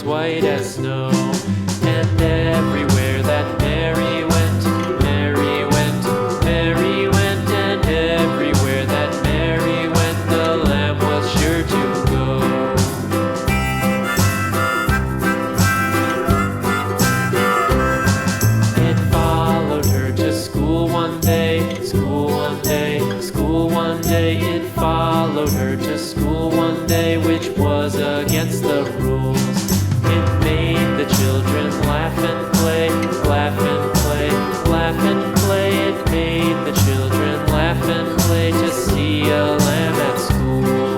white as snow. And everywhere that Mary went, Mary went, Mary went, and everywhere that Mary went, the lamb was sure to go. It followed her to school one day, school one day, school one day. It followed her to school one day, which was against the rules. It made the children laugh and play, laugh and play, laugh and play. It made the children laugh and play to see a lamb at school.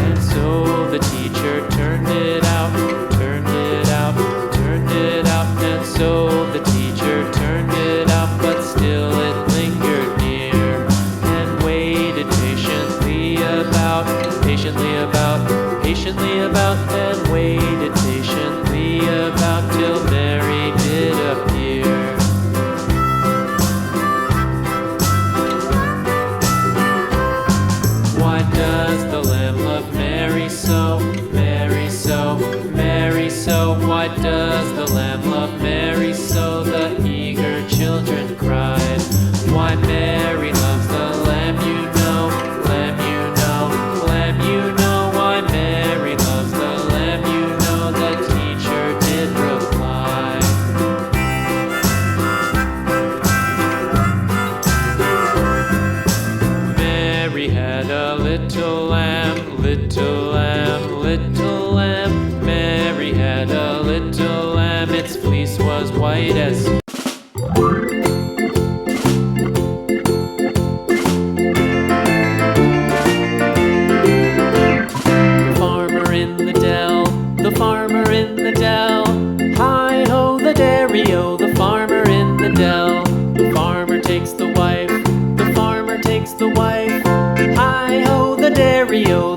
And so the teacher turned it out, turned it out, turned it out. And so the teacher turned it out, but still it lingered near and waited patiently about, patiently about, and waited patiently about till Mary did appear. Why does the lamb love Mary so, Mary so, Mary so? Why does the lamb love Mary so? The eager children cried. Why Mary loves the lamb, you know, lamb, you know, lamb, you know. Why Mary loves the lamb, you know, the teacher did reply. Mary had a little lamb, little lamb, little lamb. Mary had a little lamb, its fleece was white as snow. The farmer in the dell, hi-ho the dairy-o, the farmer in the dell. The farmer takes the wife, the farmer takes the wife, hi-ho the dairy-o,